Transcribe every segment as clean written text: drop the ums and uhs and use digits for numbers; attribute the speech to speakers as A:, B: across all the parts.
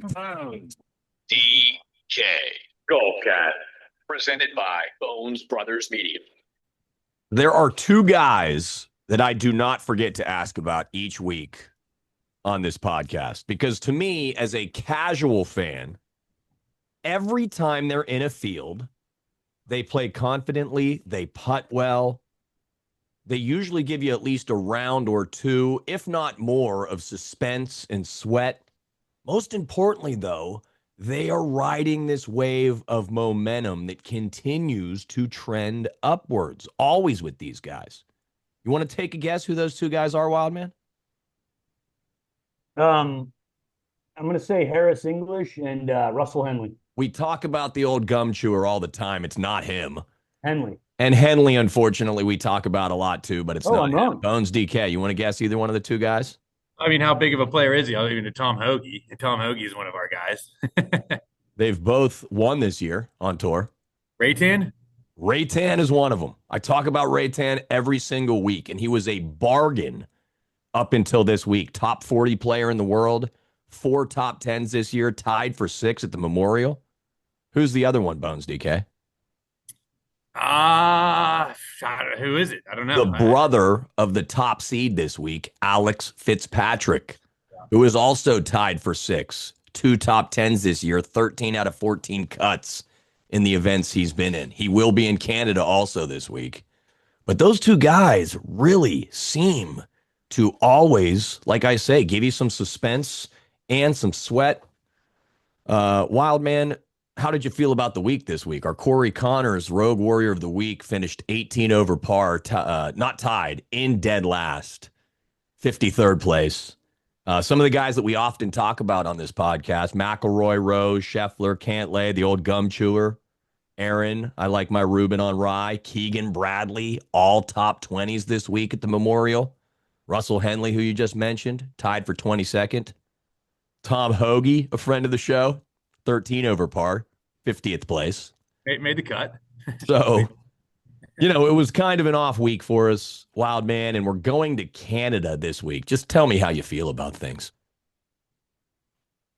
A: DK. Go, Cat. Presented by Bones Brothers Media.
B: There are two guys that I do not forget to ask about each week on this podcast because to me, as a casual fan, every time they're in a field, they play confidently, they putt well. They usually give you at least a round or two, if not more, of suspense and sweat. Most importantly, though, they are riding this wave of momentum that continues to trend upwards, always with these guys. You want to take a guess who those two guys are, Wildman?
C: I'm going to say Harris English and Russell Henley.
B: We talk about the old gum chewer all the time. It's not him.
C: Henley.
B: And Henley, unfortunately, we talk about a lot too, but it's not
C: I'm
B: him.
C: wrong.
B: Bones DK. You want to guess either one of the two guys?
D: I mean, how big of a player is he? I'll leave it to Tom Hoagie. Tom Hoagie is one of our guys.
B: They've both won this year on tour.
D: Raytan?
B: Raytan is one of them. I talk about Raytan every single week, and he was a bargain up until this week. Top 40 player in the world, 4 top 10s this year, tied for 6 at the Memorial. Who's the other one, Bones DK?
D: Who is it? I don't know.
B: The brother of the top seed this week, Alex Fitzpatrick, who is also tied for 6. 2 top 10s this year, 13 out of 14 cuts in the events he's been in. He will be in Canada also this week. But those two guys really seem to always, like I say, give you some suspense and some sweat. Wildman, how did you feel about the week this week? Our Corey Connors Rogue Warrior of the Week finished 18 over par, not tied, in dead last, 53rd place. Some of the guys that we often talk about on this podcast, McElroy, Rose, Scheffler, Cantlay, the old gum chewer, Aaron, I like my Ruben on rye, Keegan Bradley, all top 20s this week at the Memorial. Russell Henley, who you just mentioned, tied for 22nd. Tom Hoagie, a friend of the show, 13 over par, 50th place.
D: Made the cut.
B: So, it was kind of an off week for us, Wild Man, and we're going to Canada this week. Just tell me how you feel about things.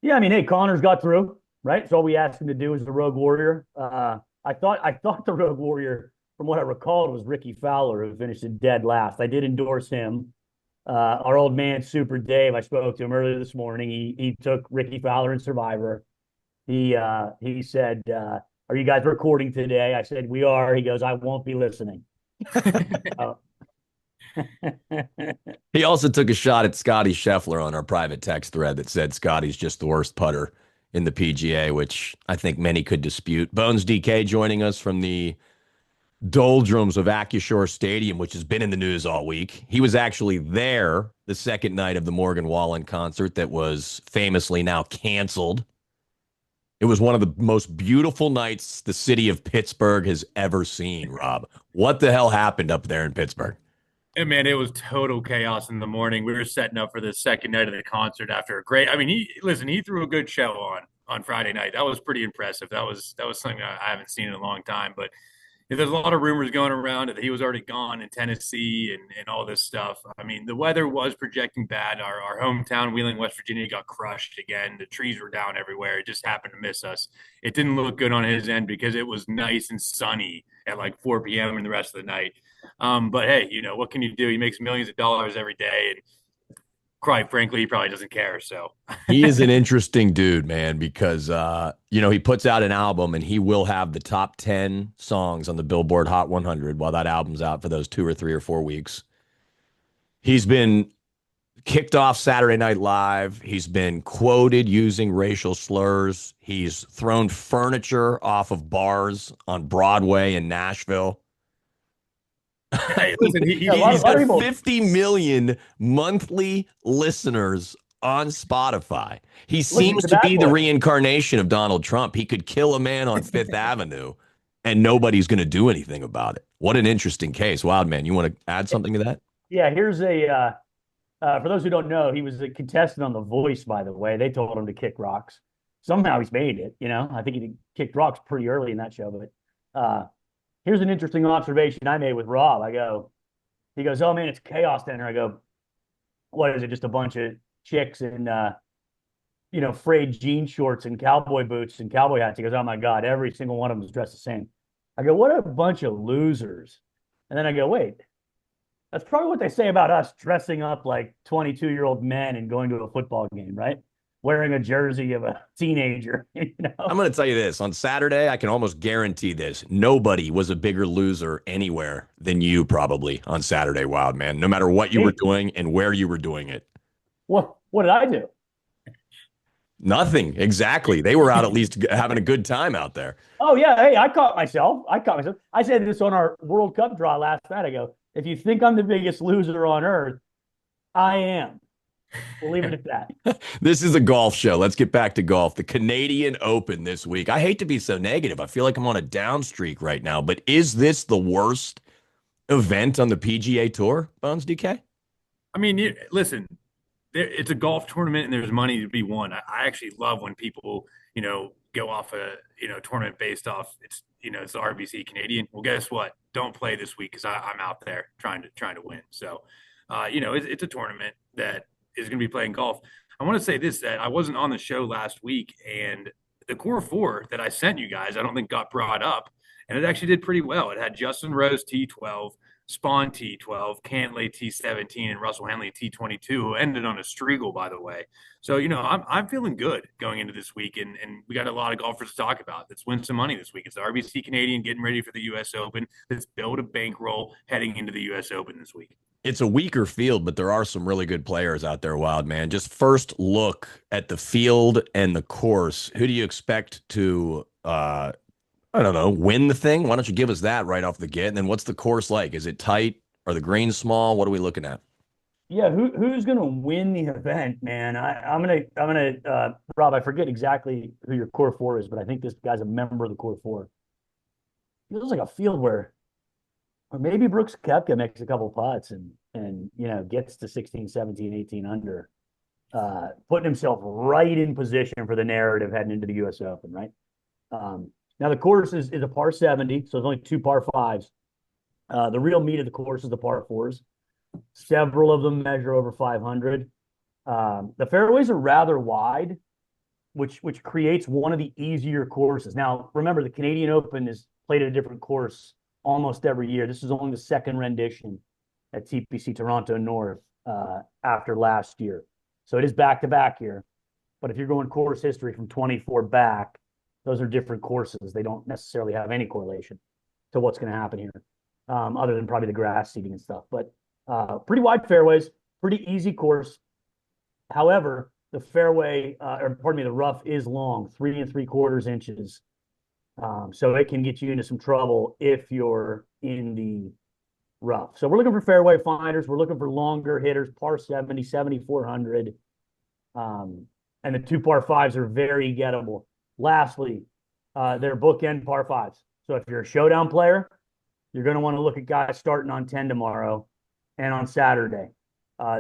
C: Yeah, I mean, hey, Connors got through, right? So all we asked him to do was the Rogue Warrior. I thought the Rogue Warrior, from what I recalled, was Ricky Fowler, who finished in dead last. I did endorse him. Our old man, Super Dave, I spoke to him earlier this morning. He took Ricky Fowler in Survivor. He said, "Are you guys recording today?" I said, "We are." He goes, "I won't be listening."
B: He also took a shot at Scotty Scheffler on our private text thread that said Scotty's just the worst putter in the PGA, which I think many could dispute. Bones DK joining us from the doldrums of Accushore Stadium, which has been in the news all week. He was actually there the second night of the Morgan Wallen concert that was famously now canceled. It was one of the most beautiful nights the city of Pittsburgh has ever seen, Rob. What the hell happened up there in Pittsburgh?
D: And man, it was total chaos in the morning. We were setting up for the second night of the concert after a great. I mean, he threw a good show on Friday night. That was pretty impressive. That was something I haven't seen in a long time. But there's a lot of rumors going around that he was already gone in Tennessee and all this stuff. I mean, the weather was projecting bad. Our hometown, Wheeling, West Virginia, got crushed again. The trees were down everywhere. It just happened to miss us. It didn't look good on his end because it was nice and sunny at like 4 p.m. and the rest of the night. But hey, what can you do? He makes millions of dollars every day, and quite frankly, he probably doesn't care. So
B: he is an interesting dude, man, because he puts out an album and he will have the top 10 songs on the Billboard Hot 100 while that album's out for those 2 or 3 or 4 weeks. He's been kicked off Saturday Night Live. He's been quoted using racial slurs. He's thrown furniture off of bars on Broadway in Nashville.
D: Hey, listen,
B: he's got 50 million monthly listeners on Spotify. He seems to be the reincarnation of Donald Trump. He could kill a man on Fifth Avenue and nobody's going to do anything about it. What an interesting case. Wildman, you want to add something to that?
C: Yeah, here's for those who don't know, he was a contestant on The Voice, by the way. They told him to kick rocks. Somehow he's made it, I think he kicked rocks pretty early in that show, but here's an interesting observation I made with Rob. He goes, "Oh man, it's chaos down here." I go, "What is it? Just a bunch of chicks in frayed jean shorts and cowboy boots and cowboy hats. He goes, "Oh my God, every single one of them is dressed the same." I go, "What a bunch of losers." And then I go, "Wait, that's probably what they say about us dressing up like 22-year-old men and going to a football game, right? Wearing a jersey of a teenager,
B: I'm going to tell you this. On Saturday, I can almost guarantee this. Nobody was a bigger loser anywhere than you probably on Saturday, Wild Man, no matter what you were
C: Hey,
B: doing and where you were doing it.
C: what did I do?
B: Nothing. Exactly. They were out at least having a good time out there.
C: Oh yeah, hey, I caught myself. I said this on our World Cup draw last night. I go, if you think I'm the biggest loser on earth, I am. We'll leave it at that.
B: This is a golf show. Let's get back to golf. The Canadian Open this week. I hate to be so negative. I feel like I'm on a down streak right now, but is this the worst event on the PGA Tour, Bones DK?
D: I mean, listen, it's a golf tournament and there's money to be won. I actually love when people, go off a, tournament based off it's the RBC Canadian. Well, guess what? Don't play this week because I'm out there trying to win. So, it's a tournament that is going to be playing golf. I want to say this, that I wasn't on the show last week, and the core four that I sent you guys, I don't think got brought up, and it actually did pretty well. It had Justin Rose T12, Spawn T12, Cantlay T17, and Russell Henley T22, who ended on a streagle, by the way. So, I'm feeling good going into this week, and we got a lot of golfers to talk about. Let's win some money this week. It's the RBC Canadian getting ready for the U.S. Open. Let's build a bankroll heading into the U.S. Open this week.
B: It's a weaker field, but there are some really good players out there, Wild Man. Just first look at the field and the course. Who do you expect to, I don't know, win the thing? Why don't you give us that right off the get? And then what's the course like? Is it tight? Are the greens small? What are we looking at?
C: Yeah, who's gonna win the event, man? I'm gonna Rob, I forget exactly who your core four is, but I think this guy's a member of the core four. It feels like a field where or maybe Brooks Koepka makes a couple putts and gets to 16, 17, 18 under, putting himself right in position for the narrative heading into the U.S. Open, right? Now the course is a par 70, so there's only two par fives. The real meat of the course is the par fours. Several of them measure over 500. The fairways are rather wide, which creates one of the easier courses. Now, remember, the Canadian Open is played at a different course almost every year. This is only the second rendition at TPC Toronto North after last year. So it is back-to-back here. But if you're going course history from 24 back, those are different courses. They don't necessarily have any correlation to what's going to happen here, other than probably the grass seeding and stuff. But pretty wide fairways, pretty easy course. However, the fairway, the rough is long, 3 3/4 inches. So it can get you into some trouble if you're in the rough. So we're looking for fairway finders. We're looking for longer hitters, par 70, 7,400. And the two par fives are very gettable. Lastly, they're bookend par fives. So if you're a showdown player, you're going to want to look at guys starting on 10 tomorrow and on Saturday.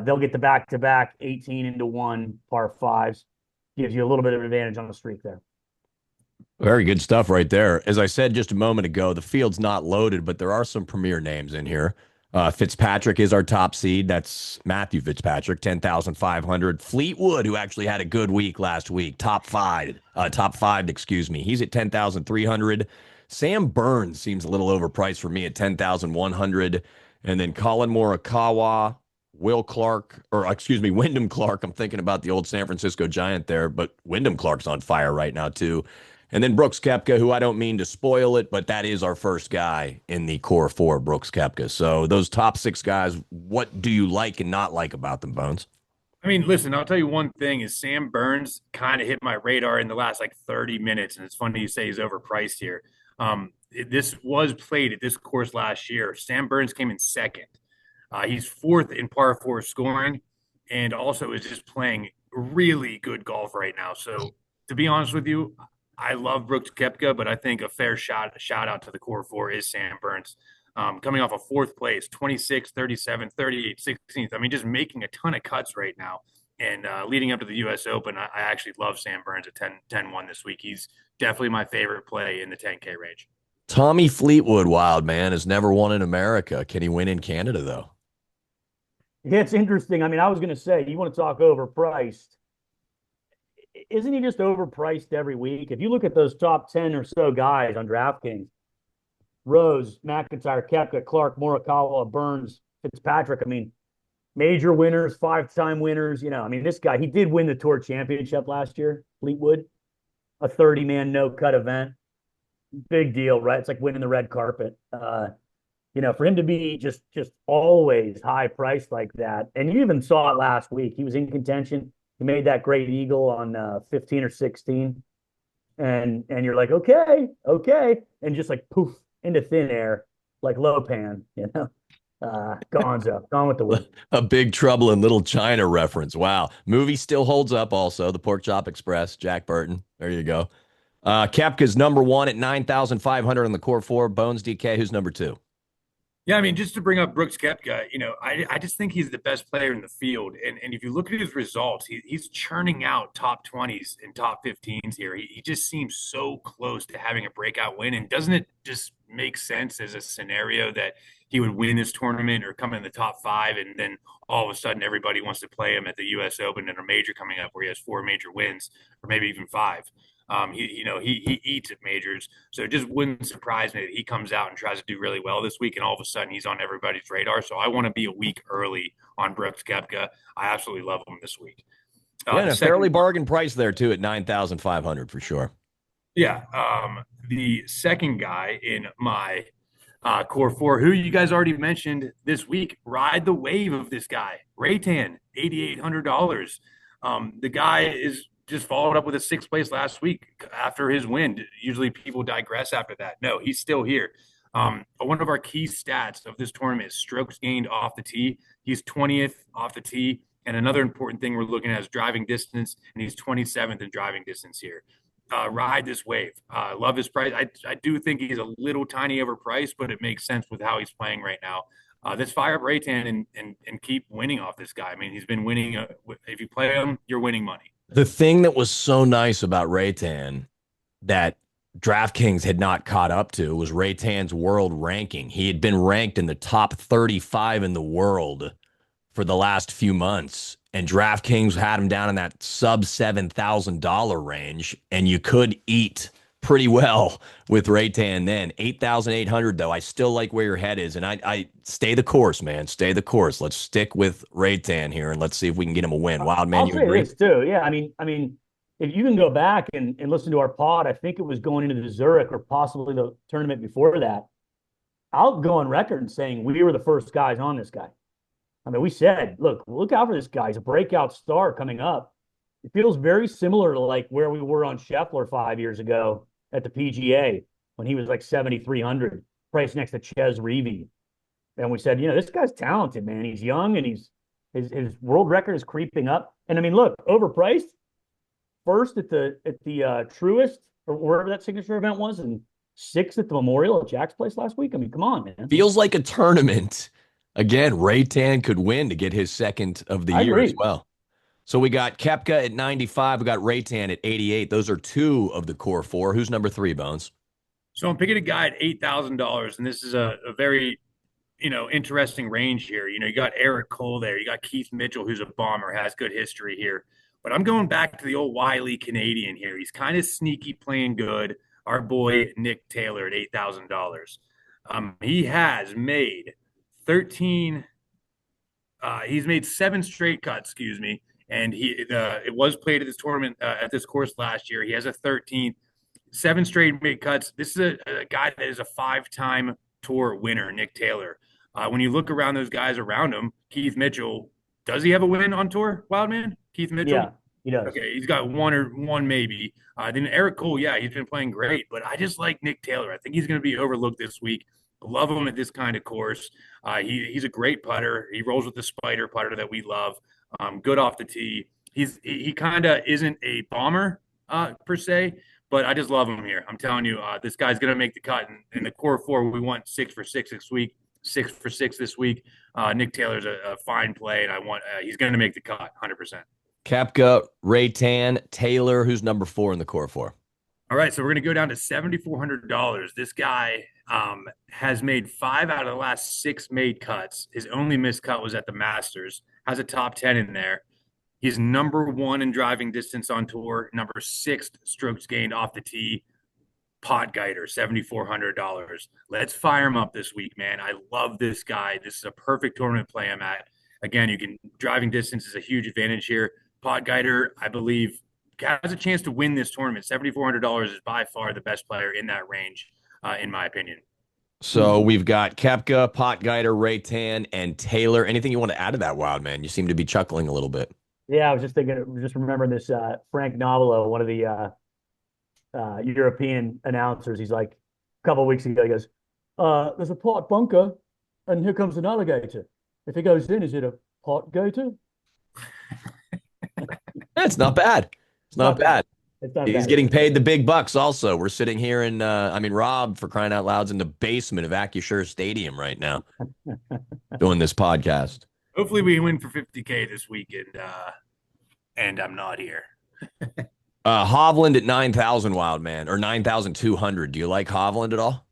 C: They'll get the back-to-back 18-1 par fives. Gives you a little bit of an advantage on the streak there.
B: Very good stuff right there. As I said just a moment ago, the field's not loaded, but there are some premier names in here. Fitzpatrick is our top seed. That's Matthew Fitzpatrick, 10,500. Fleetwood, who actually had a good week last week, top five, excuse me. He's at 10,300. Sam Burns seems a little overpriced for me at 10,100. And then Colin Morikawa, Wyndham Clark. I'm thinking about the old San Francisco Giant there, but Wyndham Clark's on fire right now too. And then Brooks Koepka, who I don't mean to spoil it, but that is our first guy in the core four, Brooks Koepka. So those top six guys, what do you like and not like about them, Bones?
D: I mean, listen, I'll tell you one thing is Sam Burns kind of hit my radar in the last 30 minutes. And it's funny you say he's overpriced here. This was played at this course last year. Sam Burns came in second. He's fourth in par four scoring and also is just playing really good golf right now. So to be honest with you, I love Brooks Koepka, but I think a fair shout out to the core four is Sam Burns. Coming off a fourth place, 26, 37, 38, 16th. I mean, just making a ton of cuts right now. And leading up to the U.S. Open, I actually love Sam Burns at 10-1 this week. He's definitely my favorite play in the 10K range.
B: Tommy Fleetwood, wild man, has never won in America. Can he win in Canada, though?
C: Yeah, it's interesting. I mean, I was going to say, you want to talk overpriced. isn't he just overpriced every week? If you look at those top 10 or so guys on DraftKings, Rose, McIntyre, Koepka, Clark, Morikawa, Burns, Fitzpatrick, I mean, major winners, 5-time winners. I mean, this guy, he did win the Tour Championship last year, Fleetwood, a 30-man no-cut event. Big deal, right? It's like winning the red carpet. For him to be just always high priced like that, and you even saw it last week. He was in contention. He made that great eagle on 15 or 16, and you're like, okay, and just like poof into thin air, like Lopan, Gonzo, gone with the wind.
B: A Big Trouble in Little China reference. Wow. Movie still holds up also. The Pork Chop Express, Jack Burton. There you go. Koepka's number 1 at 9,500 on the core 4. Bones DK, who's number 2?
D: Yeah, I mean, just to bring up Brooks Koepka, I just think he's the best player in the field. And if you look at his results, he's churning out top 20s and top 15s here. He just seems so close to having a breakout win. And doesn't it just make sense as a scenario that he would win this tournament or come in the top 5, and then all of a sudden everybody wants to play him at the U.S. Open and a major coming up where he has 4 major wins, or maybe even 5. He eats at majors, so it just wouldn't surprise me that he comes out and tries to do really well this week, and all of a sudden he's on everybody's radar. So I want to be a week early on Brooks Koepka. I absolutely love him this week.
B: And a fairly bargain price there too at 9,500 for sure.
D: Yeah. The second guy in my core 4, who you guys already mentioned this week, ride the wave of this guy, Raytan, $8,800. The guy is just followed up with a 6th place last week after his win. Usually people digress after that. No, he's still here. One of our key stats of this tournament is strokes gained off the tee. He's 20th off the tee. And another important thing we're looking at is driving distance, and he's 27th in driving distance here. Ride this wave. Love his price. I do think he's a little tiny overpriced, but it makes sense with how he's playing right now. Let's fire up Raytan and keep winning off this guy. I mean, he's been winning. If you play him, you're winning money.
B: The thing that was so nice about Raytan that DraftKings had not caught up to was Raytan's world ranking. He had been ranked in the top 35 in the world for the last few months, and DraftKings had him down in that sub $7,000 range, and you could eat pretty well with Raytan then. 8,800 though. I still like where your head is, and I stay the course, man. Stay the course. Let's stick with Raytan here, and let's see if we can get him a win. Wild man, you agree?
C: This too. Yeah, I mean, if you can go back and listen to our pod, I think it was going into the Zurich or possibly the tournament before that. I'll go on record and saying we were the first guys on this guy. I mean, we said, look out for this guy. He's a breakout star coming up. It feels very similar to like where we were on Scheffler 5 years ago at the PGA when he was like 7,300, priced next to Ches Reavie. And we said, this guy's talented, man. He's young, and his world record is creeping up. And I mean, look, overpriced. First at the Truist or wherever that signature event was, and 6th at the Memorial at Jack's place last week. I mean, come on, man.
B: Feels like a tournament. Again, Raytan could win to get his 2nd of the year as well. So we got Koepka at 95. We got Raytan at 88. Those are 2 of the core 4. Who's number 3, Bones?
D: So I'm picking a guy at $8,000, and this is a very, interesting range here. You got Eric Cole there. You got Keith Mitchell, who's a bomber, has good history here. But I'm going back to the old Wiley Canadian here. He's kind of sneaky playing good. Our boy Nick Taylor at $8,000. He has made 13. He's made 7 straight cuts, and it was played at this tournament at this course last year. He has a 13th, 7 straight made cuts. This is a guy that is a 5-time tour winner, Nick Taylor. When you look around those guys around him, Keith Mitchell, does he have a win on tour, Wildman? Keith Mitchell?
C: Yeah, he does.
D: Okay, he's got one maybe. Then Eric Cole, yeah, he's been playing great, but I just like Nick Taylor. I think he's going to be overlooked this week. Love him at this kind of course. He's a great putter. He rolls with the spider putter that we love. Good off the tee. He kind of isn't a bomber per se, but I just love him here. I'm telling you, this guy's going to make the cut. In the core 4, we want 6 for 6 this week. 6 for 6 this week. Nick Taylor's a fine play, and he's going to make the cut 100%.
B: Koepka, Raytan, Taylor. Who's number 4 in the core 4?
D: All right, so we're going to go down to $7,400. This guy has made 5 out of the last 6 made cuts. His only missed cut was at the Masters. Has a top 10 in there. He's number 1 in driving distance on tour, number 6 strokes gained off the tee. Pot Guider, $7,400. Let's fire him up this week, man. I love this guy. This is a perfect tournament play I'm at. Again, driving distance is a huge advantage here. Pot Guider, I believe, has a chance to win this tournament. $7,400 is by far the best player in that range, in my opinion.
B: So we've got Koepka, Potgieter, Ray Tan, and Taylor. Anything you want to add to that, Wild Man? You seem to be chuckling a little bit.
C: Yeah, I was just thinking, just remembering this Frank Novello, one of the European announcers. He's like, a couple of weeks ago, he goes, there's a pot bunker, and here comes an alligator. If it goes in, is it a pot gator?
B: It's not bad. It's not bad.
C: It's not
B: He's
C: bad.
B: getting paid the big bucks also. We're sitting here in, Rob, for crying out loud, is in the basement of AccuSure Stadium right now doing this podcast.
D: Hopefully we win for $50K this week, and I'm not here.
B: Hovland at 9,000, Wild Man, or 9,200. Do you like Hovland at all?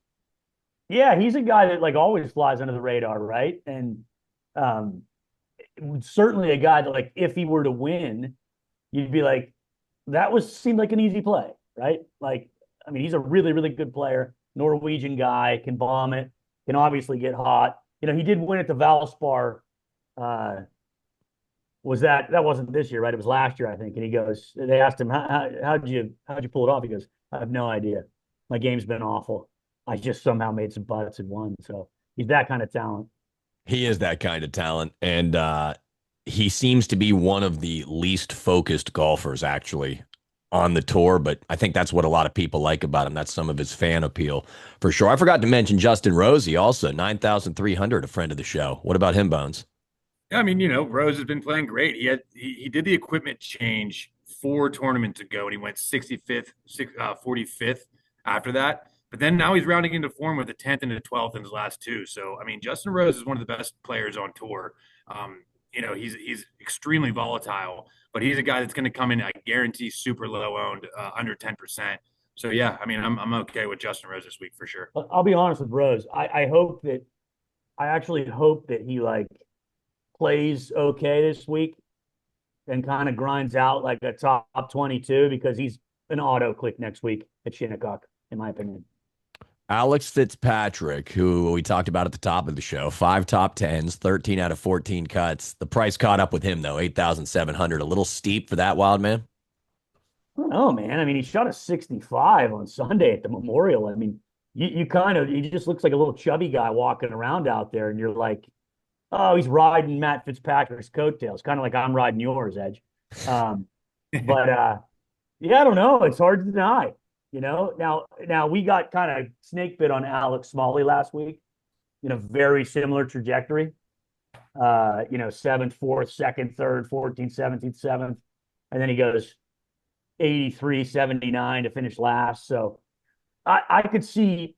C: Yeah, he's a guy that like always flies under the radar, right? And certainly a guy that like if he were to win, you'd be like, seemed like an easy play, right? Like, I mean, he's a really, really good player, Norwegian guy, can bomb it, can obviously get hot. You know, he did win at the Valspar. That wasn't this year, right? It was last year, I think. And he goes, they asked him, how'd you pull it off? He goes, I have no idea. My game's been awful. I just somehow made some putts and won. So he's that kind of talent.
B: He is that kind of talent. And he seems to be one of the least focused golfers, actually, on the tour. But I think that's what a lot of people like about him. That's some of his fan appeal, for sure. I forgot to mention Justin Rossi also, 9,300, a friend of the show. What about him, Bones?
D: I mean, Rose has been playing great. He did the equipment change 4 tournaments ago, and he went 65th, 45th after that. But then now he's rounding into form with a 10th and a 12th in his last 2. So, I mean, Justin Rose is one of the best players on tour. He's extremely volatile, but he's a guy that's going to come in, I guarantee, super low owned, under 10%. So, yeah, I mean, I'm okay with Justin Rose this week for sure.
C: I'll be honest with Rose. I actually hope that he like plays okay this week and kind of grinds out like a top 22 because he's an auto click next week at Shinnecock, in my opinion.
B: Alex Fitzpatrick, who we talked about at the top of the show, 5 top 10s, 13 out of 14 cuts. The price caught up with him, though, 8,700. A little steep for that, Wild Man?
C: I don't know, man. I mean, he shot a 65 on Sunday at the Memorial. I mean, he just looks like a little chubby guy walking around out there, and you're like, oh, he's riding Matt Fitzpatrick's coattails, kind of like I'm riding yours, Edge. Yeah, I don't know. It's hard to deny. Now we got kind of snake bit on Alex Smalley last week, very similar trajectory. 7th, 4th, 2nd, 3rd, 14th, 17th, 7th. And then he goes 83, 79 to finish last. So I could see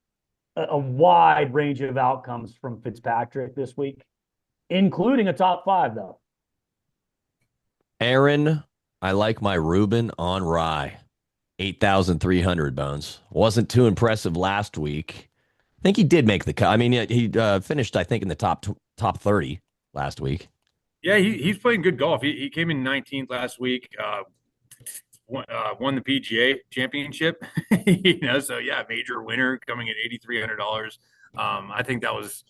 C: a wide range of outcomes from Fitzpatrick this week, including a top 5, though.
B: Aaron, I like my Ruben on rye. 8,300, Bones. Wasn't too impressive last week. I think he did make the cut. I mean, he finished, I think, in the top 30 last week.
D: Yeah, he's playing good golf. He came in 19th last week. Won the PGA championship. So yeah, major winner coming at $8,300. I think that was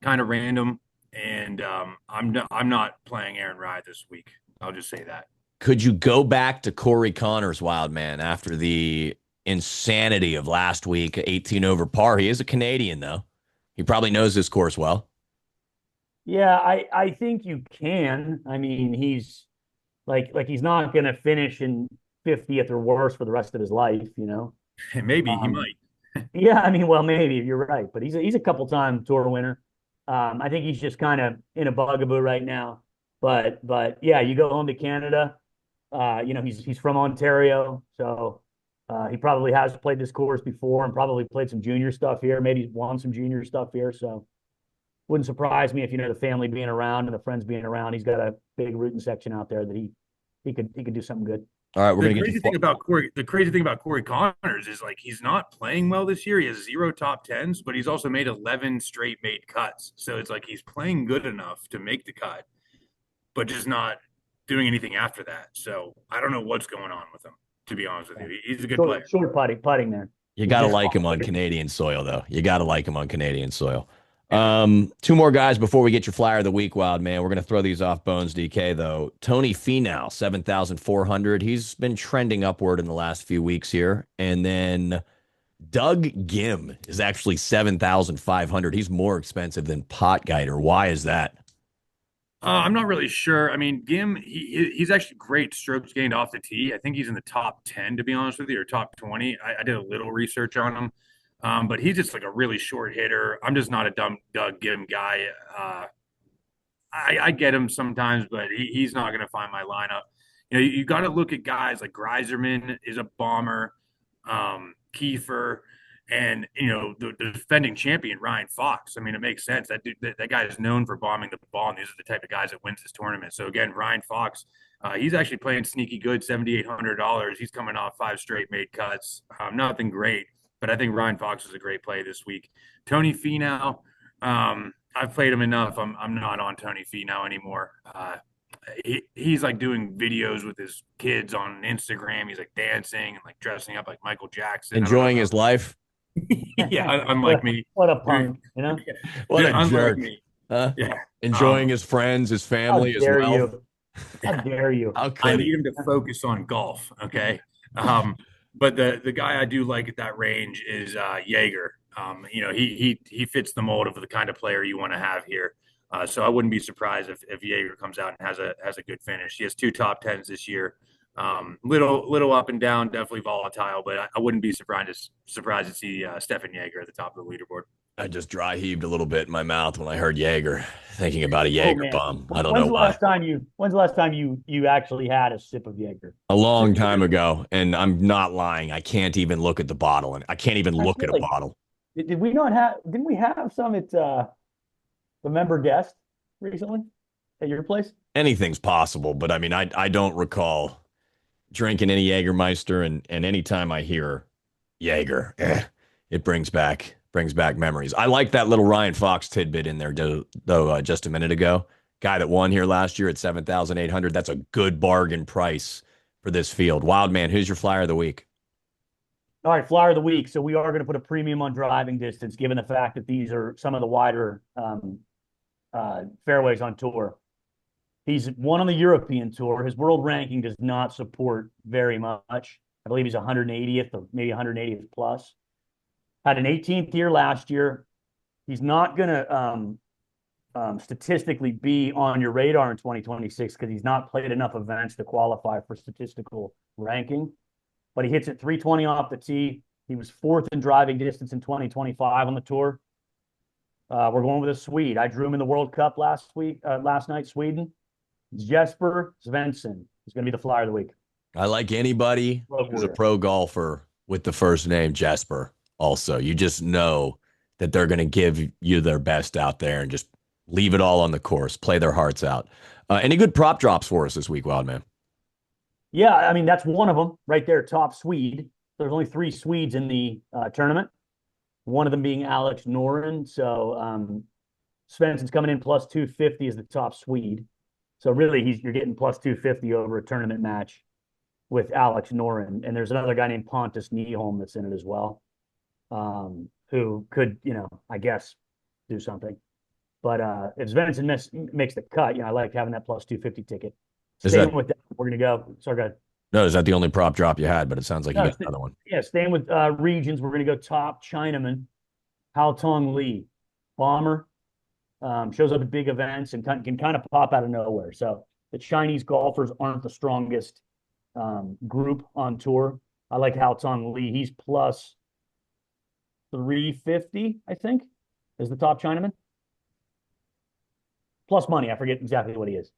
D: kind of random, and I'm not playing Aaron Rai this week. I'll just say that.
B: Could you go back to Corey Connors, Wild Man, after the insanity of last week, 18 over par? He is a Canadian, though. He probably knows this course well.
C: Yeah, I think you can. I mean, he's like he's not going to finish in 50th or worse for the rest of his life,
D: Maybe he might.
C: Yeah, I mean, well, maybe you're right, but he's a couple-time tour winner. I think he's just kind of in a bugaboo right now. But yeah, you go home to Canada. He's from Ontario, so he probably has played this course before and probably played some junior stuff here. Maybe he's won some junior stuff here. So wouldn't surprise me if the family being around and the friends being around, he's got a big rooting section out there that he could do something good.
B: All right,
D: the crazy thing about Corey Connors is like he's not playing well this year. He has 0 top 10s, but he's also made 11 straight made cuts. So it's like he's playing good enough to make the cut, but just not doing anything after that. So I don't know what's going on with him, to be honest with you. He's a good player.
C: Short putting there.
B: You
C: He's
B: got to
C: just
B: like him on
C: awkward.
B: Canadian soil, though. You got to like him on Canadian soil.
D: Yeah.
B: Two more guys before we get your flyer of the week, Wild Man. We're going to throw these off Bones DK, though. Tony Finau, 7,400. He's been trending upward in the last few weeks here. And then Doug Gim is actually 7,500. He's more expensive than Potgieter. Why is that?
D: I'm not really sure. I mean, Gim, he's actually great strokes gained off the tee. I think he's in the top 10, to be honest with you, or top 20. I did a little research on him, but he's just like a really short hitter. I'm just not a dumb Doug Gim guy. I get him sometimes, but he's not going to find my lineup. You got to look at guys like Greiserman is a bomber, Kiefer, and the defending champion Ryan Fox. I mean, it makes sense. That dude, that guy is known for bombing the ball, and these are the type of guys that wins this tournament. So again, Ryan Fox, he's actually playing sneaky good, $7,800. He's coming off 5 straight made cuts. Nothing great, but I think Ryan Fox is a great play this week. Tony Finau, I've played him enough. I'm not on Tony Finau anymore. He's like doing videos with his kids on Instagram. He's like dancing and like dressing up like Michael Jackson.
B: Enjoying his life?
D: Yeah, unlike me.
C: What a punk, you know?
B: What a
D: Unlike
B: jerk.
D: me.
B: Huh?
D: Yeah.
B: Enjoying his friends, his family, his
C: dare
B: wealth.
C: you? How dare you?
B: How
D: I
B: could
D: need
B: he?
D: him to focus on golf. Okay. But the guy I do like at that range is Jaeger. He fits the mold of the kind of player you want to have here. So I wouldn't be surprised if Jaeger comes out and has a good finish. He has 2 top 10s this year. Little up and down, definitely volatile, but I wouldn't be surprised to see Stefan Jaeger at the top of the leaderboard.
B: I just dry heaved a little bit in my mouth when I heard Jaeger, thinking about a Jaeger
C: man.
B: bomb. I don't
C: When's
B: know
C: the
B: why.
C: When's the last time you actually had a sip of Jaeger?
B: A long time ago, and I'm not lying. I can't even look at the bottle, and I can't even look at a bottle.
C: Did we not have? Didn't we have some at the member guest recently at your place?
B: Anything's possible, but I mean, I don't recall drinking any Jägermeister, and anytime I hear Jaeger, it brings back memories. I like that little Ryan Fox tidbit in there, though. Just a minute ago, guy that won here last year at 7,800. That's a good bargain price for this field. Wild Man, who's your flyer of the week?
C: All right, flyer of the week. So we are going to put a premium on driving distance, given the fact that these are some of the wider fairways on tour. He's won on the European tour. His world ranking does not support very much. I believe he's 180th or maybe 180th plus. Had an 18th year last year. He's not going to statistically be on your radar in 2026 because he's not played enough events to qualify for statistical ranking. But he hits it 320 off the tee. He was 4th in driving distance in 2025 on the tour. We're going with a Swede. I drew him in the World Cup last night, Sweden. Jesper Svensson is going to be the flyer of the week.
B: I like anybody who's a pro golfer with the first name Jesper. Also, you just know that they're going to give you their best out there and just leave it all on the course, play their hearts out. Any good prop drops for us this week, Wild Man?
C: Yeah, I mean, that's one of them right there, top Swede. There's only 3 Swedes in the tournament, one of them being Alex Noren. So Svensson's coming in plus 250 as the top Swede. So really, you're getting plus 250 over a tournament match with Alex Noren. And there's another guy named Pontus Nyholm that's in it as well, who could, I guess, do something. But if Svensson makes the cut, I like having that plus 250 ticket. Staying with that, we're going to go. Sorry, go ahead.
B: No, is that the only prop drop you had? But it sounds like you got another one.
C: Yeah, staying with regions, we're going to go top Chinaman, Hao Tong Lee, bomber. Shows up at big events and can kind of pop out of nowhere. So the Chinese golfers aren't the strongest group on tour. I like Hao Tong Lee. He's plus 350, I think, is the top Chinaman. Plus money. I forget exactly what he is.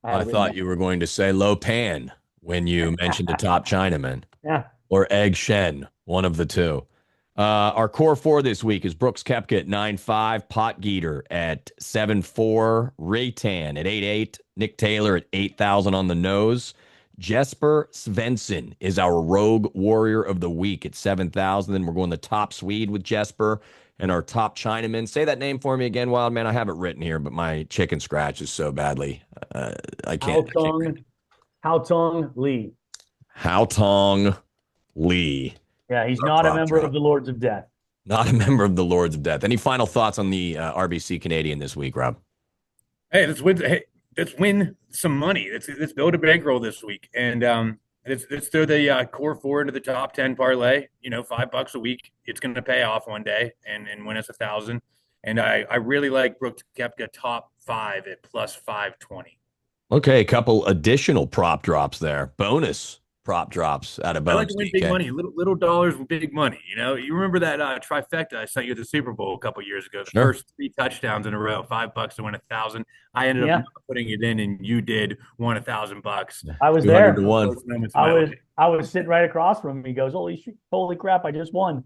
B: I thought you were going to say Lo Pan when you mentioned the top Chinaman.
C: Yeah.
B: Or Egg Shen, one of the two. Our core 4 this week is Brooks Koepka at 9.5, Potgieter at 7.4, Raytan at 8.8, Nick Taylor at 8,000 on the nose. Jesper Svensson is our rogue warrior of the week at 7,000. Then we're going the top Swede with Jesper and our top Chinaman. Say that name for me again, Wild Man. I have it written here, but my chicken scratches so badly. I can't.
C: Haotong Lee.
B: Haotong Lee.
C: Yeah, he's
B: Our
C: not a
B: prop
C: member
B: drop.
C: of the Lords of Death.
B: Not a member of the Lords of Death. Any final thoughts on the RBC Canadian this week, Rob?
D: Hey, let's win some money. Let's build a bankroll this week, and let's throw the core four into the top 10 parlay. $5 a week. It's going to pay off one day and win us 1,000. And I really like Brooks Koepka top 5 at plus 520.
B: Okay, a couple additional prop drops there. Bonus prop drops out of
D: I like
B: Bones
D: to win
B: DK.
D: big money, little dollars with big money. You remember that trifecta I sent you at the Super Bowl a couple years ago? The
B: Sure.
D: first 3 touchdowns in a row, $5 to win 1,000. I ended up not putting it in, and you did won $1,000.
C: I was there.
B: 200 to 1.
C: I was sitting right across from him. He goes, holy crap, I just won.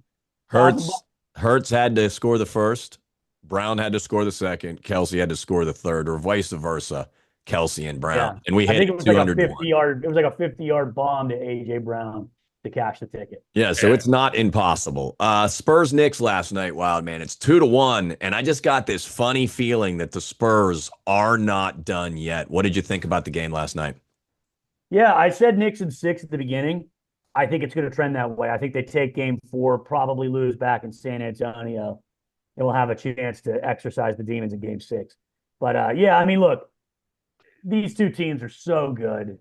B: Hurts had to score the first. Brown had to score the second. Kelsey had to score the third, or vice versa. Kelsey and Brown.
C: Yeah.
B: And we hit
C: I think it was
B: 200
C: like a 50-yard. It was like a 50-yard bomb to AJ Brown to cash the ticket.
B: Yeah, so it's not impossible. Spurs Knicks last night, wild man. It's 2-1, and I just got this funny feeling that the Spurs are not done yet. What did you think about the game last night?
C: Yeah, I said Knicks in 6 at the beginning. I think it's going to trend that way. I think they take game 4, probably lose back in San Antonio, and we'll have a chance to exercise the demons in game 6. But yeah, I mean, look, these two teams are so good.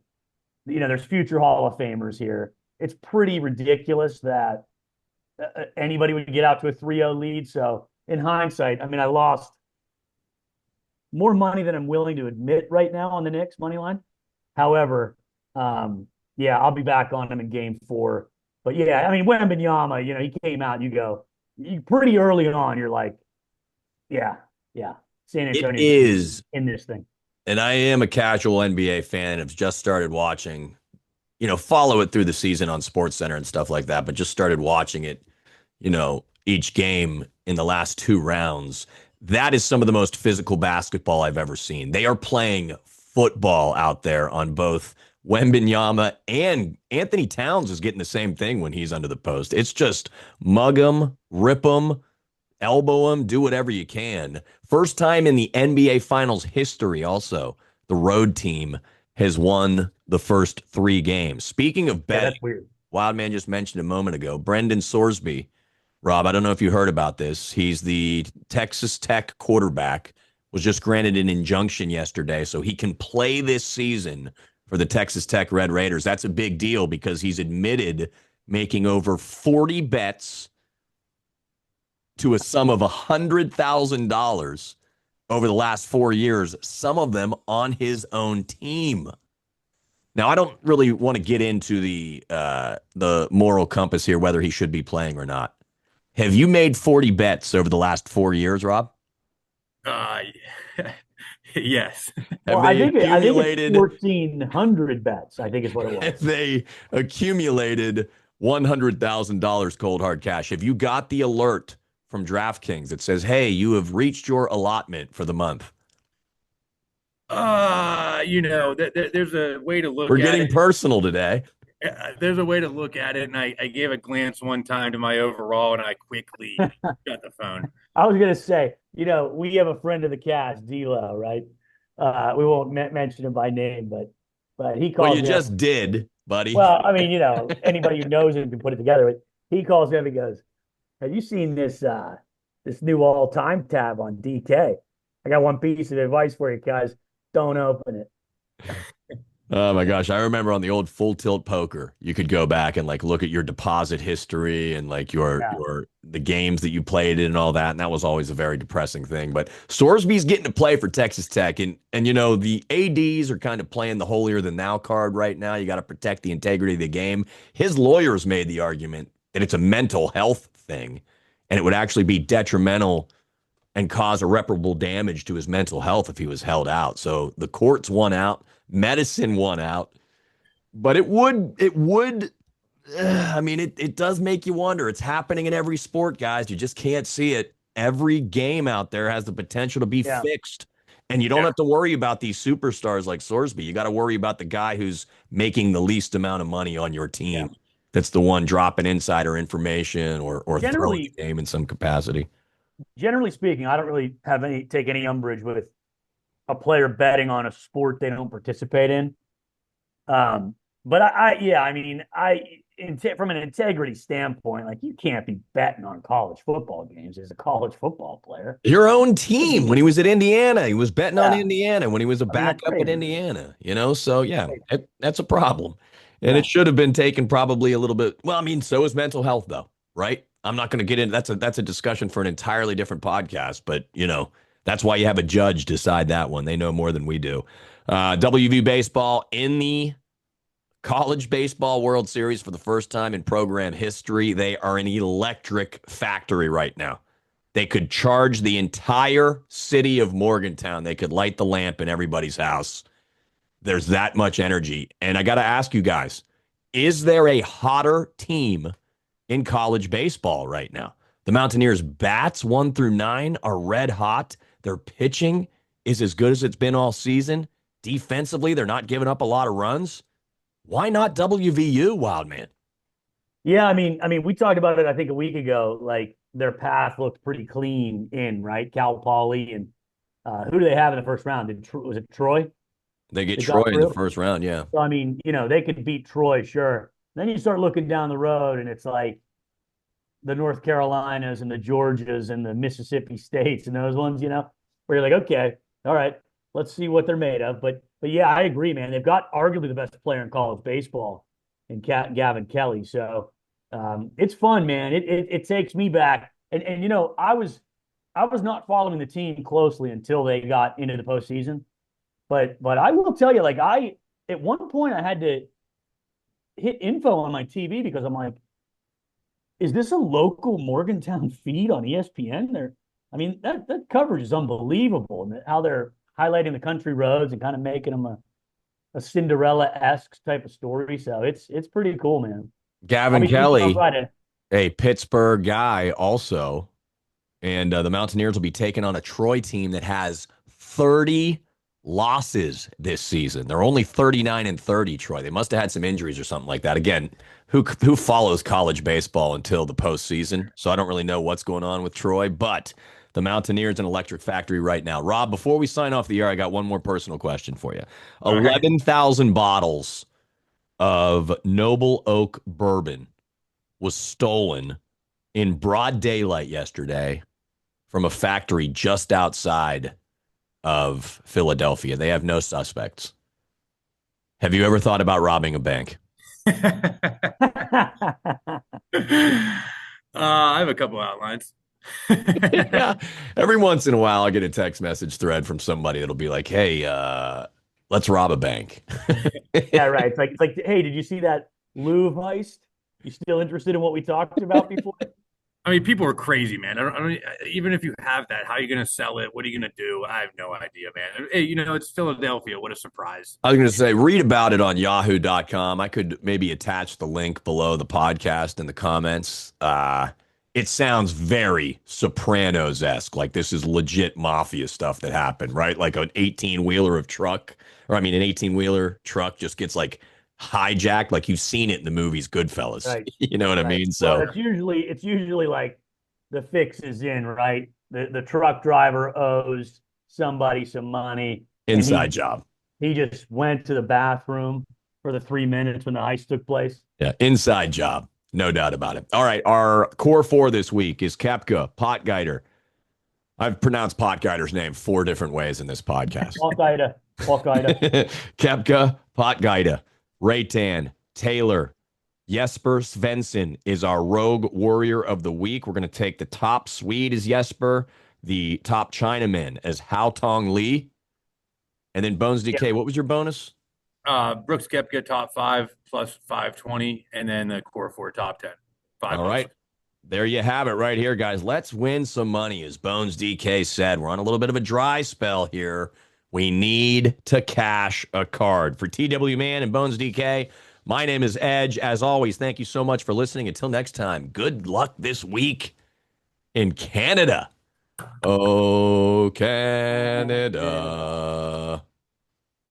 C: There's future Hall of Famers here. It's pretty ridiculous that anybody would get out to a 3-0 lead. So in hindsight, I mean, I lost more money than I'm willing to admit right now on the Knicks money line. However, yeah, I'll be back on him in game 4. But yeah, I mean, Wembanyama, he came out and pretty early on, you're like, yeah, San Antonio
B: is
C: in this thing.
B: And I am a casual NBA fan and have just started watching, follow it through the season on SportsCenter and stuff like that, but just started watching it, each game in the last 2 rounds. That is some of the most physical basketball I've ever seen. They are playing football out there on both Wembanyama, and Anthony Towns is getting the same thing when he's under the post. It's just mug him, rip him, elbow him, do whatever you can. First time in the NBA Finals history also, the road team has won the first 3 games. Speaking of betting,
C: that's weird.
B: Wildman just mentioned a moment ago, Brendan Sorsby. Rob, I don't know if you heard about this. He's the Texas Tech quarterback, was just granted an injunction yesterday, so he can play this season for the Texas Tech Red Raiders. That's a big deal because he's admitted making over 40 bets to a sum of $100,000 over the last 4 years, some of them on his own team. Now, I don't really want to get into the moral compass here, whether he should be playing or not. Have you made 40 bets over the last 4 years, Rob?
D: Yes.
C: Well, I think it's 1,400 bets, I think is what it was.
B: Have they accumulated $100,000 cold hard cash? Have you got the alert from DraftKings that says, hey, you have reached your allotment for the month?
D: There's a way to look at it.
B: We're getting personal today.
D: There's a way to look at it, and I gave a glance one time to my overall, and I quickly shut the phone.
C: I was going to say, we have a friend of the cast, D-Lo, right? We won't mention him by name, but he calls
B: Well, you just did, buddy.
C: Well, I mean, anybody who knows him can put it together. But he calls him and goes, have you seen this new all-time tab on DK? I got one piece of advice for you guys. Don't open it.
B: Oh my gosh. I remember on the old Full Tilt Poker, you could go back and look at your deposit history and the games that you played in and all that. And that was always a very depressing thing. But Sorsby's getting to play for Texas Tech. And the ADs are kind of playing the holier than thou card right now. You got to protect the integrity of the game. His lawyers made the argument that it's a mental health thing and it would actually be detrimental and cause irreparable damage to his mental health if he was held out. So the courts won out. Medicine won out, but it does make you wonder. It's happening in every sport, guys. You just can't see it. Every game out there has the potential to be fixed, and you don't have to worry about these superstars like Sorsby. You got to worry about the guy who's making the least amount of money on your team. Yeah. That's the one dropping insider information or throwing the game in some capacity.
C: Generally speaking, I don't really take any umbrage with a player betting on a sport they don't participate in. But yeah, I mean, from an integrity standpoint, like you can't be betting on college football games as a college football player.
B: Your own team when he was at Indiana, he was betting on
C: Yeah,
B: Indiana when he was a
C: I mean that's
B: backup at
C: crazy.
B: Indiana, So yeah,
C: Crazy.
B: that's a problem. And
C: Yeah,
B: it should have been taken probably a little bit. Well, I mean, so is mental health though, right? I'm not going to get into that's a discussion for an entirely different podcast, but that's why you have a judge decide that one. They know more than we do. WV baseball in the College Baseball World Series for the first time in program history. They are an electric factory right now. They could charge the entire city of Morgantown. They could light the lamp in everybody's house. There's that much energy. And I got to ask you guys, is there a hotter team in college baseball right now? The Mountaineers bats 1 through 9 are red hot. Their pitching is as good as it's been all season. Defensively, they're not giving up a lot of runs. Why not WVU, Wildman?
C: yeah. I mean, we talked about it. I think a week ago. Like their path looked pretty clean in right. Cal Poly and who do they have in the first round? Was it Troy?
B: They get
C: They
B: Troy
C: got
B: in the
C: through.
B: first round, yeah.
C: So I mean, they could beat Troy, sure. Then you start looking down the road, and it's like the North Carolinas and the Georgias and the Mississippi States and those ones, where you're like, okay, all right, let's see what they're made of. But yeah, I agree, man. They've got arguably the best player in college baseball in Gavin Kelly. So it's fun, man. It takes me back, and I was not following the team closely until they got into the postseason. But I will tell you, like at one point I had to hit info on my TV because I'm like, is this a local Morgantown feed on ESPN? I mean, that coverage is unbelievable, and how they're highlighting the country roads and kind of making them a Cinderella-esque type of story. So it's pretty cool, man. I'll
B: Gavin
C: be tweeting on
B: Kelly,
C: Friday.
B: a Pittsburgh guy also. And the Mountaineers will be taking on a Troy team that has 30 losses this season. They're only 39-30, Troy. They must have had some injuries or something like that. Again, who follows college baseball until the postseason? So I don't really know what's going on with Troy, but the Mountaineers an electric factory right now. Rob, before we sign off the air, I got one more personal question for you.
D: All right.
B: 11,000 bottles of Noble Oak bourbon was stolen in broad daylight yesterday from a factory just outside of Philadelphia. They have no suspects. Have you ever thought about robbing a bank?
D: I have a couple outlines.
B: Yeah. Every once in a while, I get a text message thread from somebody that'll be like, hey, let's rob a bank.
C: Yeah, right. It's like, hey, did you see that Louvre heist? You still interested in what we talked about before?
D: I mean, people are crazy, man. I don't, even if you have that, how are you going to sell it? What are you going to do? I have no idea, man. Hey, it's Philadelphia. What a surprise.
B: I was going to say, read about it on yahoo.com. I could maybe attach the link below the podcast in the comments. It sounds very Sopranos-esque, like this is legit mafia stuff that happened, right? Like an 18-wheeler of truck, or I mean, an 18-wheeler truck just gets like hijacked, like you've seen it in the movies Goodfellas.
C: Right.
B: You know what I
C: Right.
B: mean?
C: Well,
B: So
C: it's usually like the fix is in, right? The truck driver owes somebody some money, and
B: inside job.
C: he just went to the bathroom for the 3 minutes when the heist took place.
B: Yeah, inside job. No doubt about it. All right, our core four this week is Kepka, Potgeider. I've pronounced Potgeider's name 4 different ways in this podcast.
C: Al-Qaeda.
B: Kepka, Potgeider, Raytan, Taylor, Jesper Svensson is our rogue warrior of the week. We're going to take the top Swede as Jesper, the top Chinaman as Hao Tong Lee, and then Bones DK. What was your bonus?
D: Brooks Koepka top 5 plus 520, and then the core 4 top 10.
B: All right. There you have it right here, guys. Let's win some money. As Bones DK said, we're on a little bit of a dry spell here. We need to cash a card. For TW Man and Bones DK, my name is Edge. As always, thank you so much for listening. Until next time, good luck this week in Canada. Oh, Canada.